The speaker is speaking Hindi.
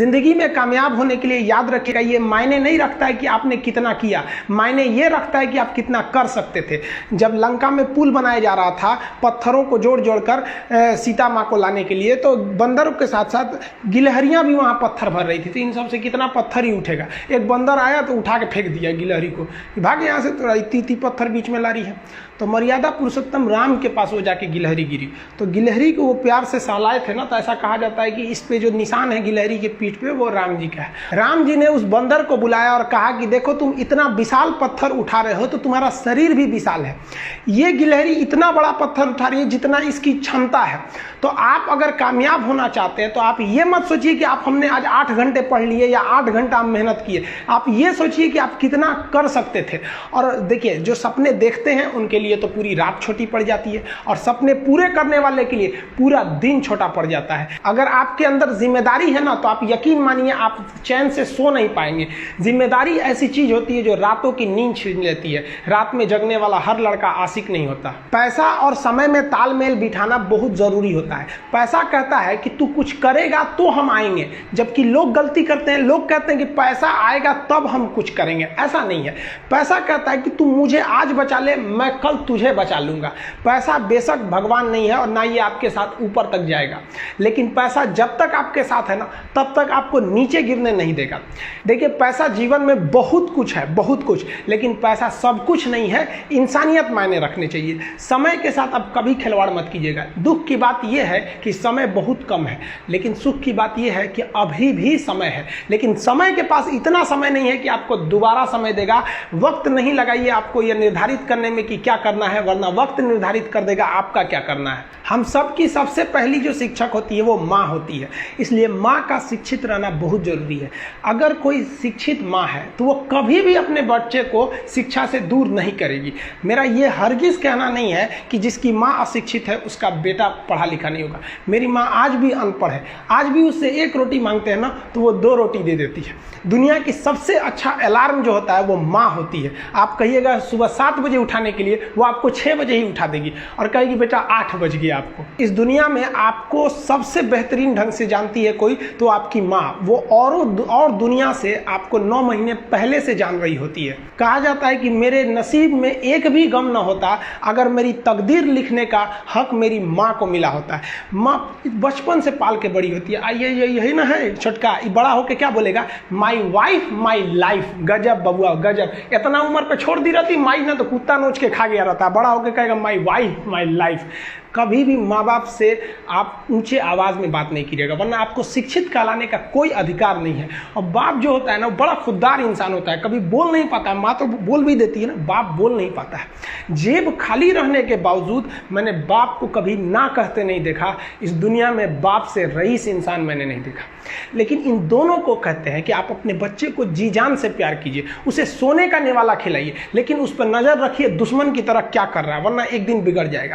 जिंदगी में कामयाब होने के लिए याद रखिएगा, ये मायने नहीं रखता है कि आपने कितना किया, मायने ये रखता है कि आप कितना कर सकते थे। जब लंका में पुल बनाया जा रहा था पत्थरों को जोड़ जोड़कर सीता माँ को लाने के लिए, तो बंदरों के साथ साथ गिलहरियां भी वहां पत्थर भर रही थी। तो इन सबसे कितना पत्थर ही उठेगा। एक बंदर आया तो उठा के फेंक दिया गिलहरी को, भाग यहाँ से, तो इतनी पत्थर बीच में ला रही है। तो मर्यादा पुरुषोत्तम राम के पास वो जाके गिलहरी गिरी, तो गिलहरी को वो प्यार से सहलाए थे ना, तो ऐसा कहा जाता है कि इस पे जो निशान है गिलहरी के पीठ पे, वो राम जी का है। राम जी ने उस बंदर को बुलाया और कहा कि देखो तुम इतना विशाल पत्थर उठा रहे हो तो तुम्हारा शरीर भी विशाल है, ये गिलहरी इतना बड़ा पत्थर उठा रही है जितना इसकी क्षमता है। तो आप अगर कामयाब होना चाहते हैं तो आप ये मत सोचिए कि आप हमने आज 8 घंटे पढ़ लिए या 8 घंटा हम मेहनत किए, आप ये सोचिए कि आप कितना कर सकते थे। और देखिए, जो सपने देखते हैं उनके लिए तो पूरी रात छोटी पड़ जाती है, और सपने पूरे करने वाले के लिए पूरा दिन छोटा पड़ जाता है। अगर आपके अंदर जिम्मेदारी है ना, तो आप यकीन मानिए आप चैन से सो नहीं पाएंगे। जिम्मेदारी ऐसी चीज होती है जो रातों की नींद छीन लेती है। रात में जगने वाला हर लड़का आशिक नहीं होता। पैसा और समय में तालमेल बिठाना बहुत जरूरी होता है। पैसा कहता है कि तू कुछ करेगा तो हम आएंगे, जबकि लोग गलती करते हैं। लोग कहते हैं कि पैसा आएगा तब हम कुछ करेंगे, ऐसा नहीं है। पैसा कहता है कि तू मुझे आज बचा ले, मैं कल तुझे बचा लूंगा। पैसा बेशक भगवान नहीं है और ना ये आपके साथ ऊपर तक जाएगा, लेकिन पैसा जब तक आपके साथ है ना, तब तक आपको नीचे गिरने नहीं देगा। देखिए, पैसा जीवन में बहुत कुछ है, बहुत कुछ, लेकिन पैसा सब कुछ नहीं है। इंसानियत मायने रखने चाहिए। समय के साथ आप कभी खिलवाड़ मत कीजिएगा। दुख की बात यह है कि समय बहुत कम है, लेकिन सुख की बात यह है कि अभी भी समय है। लेकिन समय के पास इतना समय नहीं है कि आपको दोबारा समय देगा। वक्त नहीं लगाइए आपको यह निर्धारित करने में कि क्या करना है, वरना वक्त निर्धारित कर देगा आपका क्या करना है। हम सब की सबसे पहली जो शिक्षक होती है वो माँ होती है, इसलिए माँ का शिक्षित रहना बहुत जरूरी है। अगर कोई शिक्षित माँ है तो वो कभी भी अपने बच्चे को शिक्षा से दूर नहीं करेगी। मेरा ये हरगिज कहना नहीं है कि जिसकी माँ अशिक्षित है उसका बेटा पढ़ा लिखा नहीं होगा। मेरी माँ आज भी अनपढ़ है, आज भी उससे 1 रोटी मांगते हैं ना तो वो 2 रोटी दे देती है। दुनिया की सबसे अच्छा अलार्म जो होता है वो माँ होती है। आप कहिएगा सुबह 7 बजे उठाने के लिए, वो आपको 6 बजे ही उठा देगी और कहेगी बेटा 8 बज गया आपको। इस दुनिया में आपको सबसे बेहतरीन ढंग से जानती है कोई तो आपकी माँ। वो और दुनिया से आपको 9 महीने पहले से जान रही होती है। कहा जाता है कि मेरे नसीब में एक भी गम न होता अगर मेरी तकदीर लिखने का हक मेरी माँ को मिला होता है। माँ बचपन से पाल के बड़ी होती है। आइए यही ना है छोटका, बड़ा होके क्या बोलेगा, माई वाइफ माई लाइफ। गजब बबुआ गजब, इतना उम्र पे छोड़ दी रहती माई ना तो कुत्ता नोच के खा गया रहता। बड़ा होके कहेगा माई वाइफ माई लाइफ। कभी भी माँ बाप से आप ऊंचे आवाज़ में बात नहीं कीजिएगा, वरना आपको शिक्षित कहलाने का कोई अधिकार नहीं है। और बाप जो होता है ना, बड़ा खुददार इंसान होता है, कभी बोल नहीं पाता है। माँ तो बोल भी देती है ना, बाप बोल नहीं पाता है। जेब खाली रहने के बावजूद मैंने बाप को कभी ना कहते नहीं देखा। इस दुनिया में बाप से रईस इंसान मैंने नहीं देखा। लेकिन इन दोनों को कहते हैं कि आप अपने बच्चे को जी जान से प्यार कीजिए, उसे सोने का निवाला खिलाइए, लेकिन उस पर नजर रखिए दुश्मन की तरह क्या कर रहा है, वरना एक दिन बिगड़ जाएगा।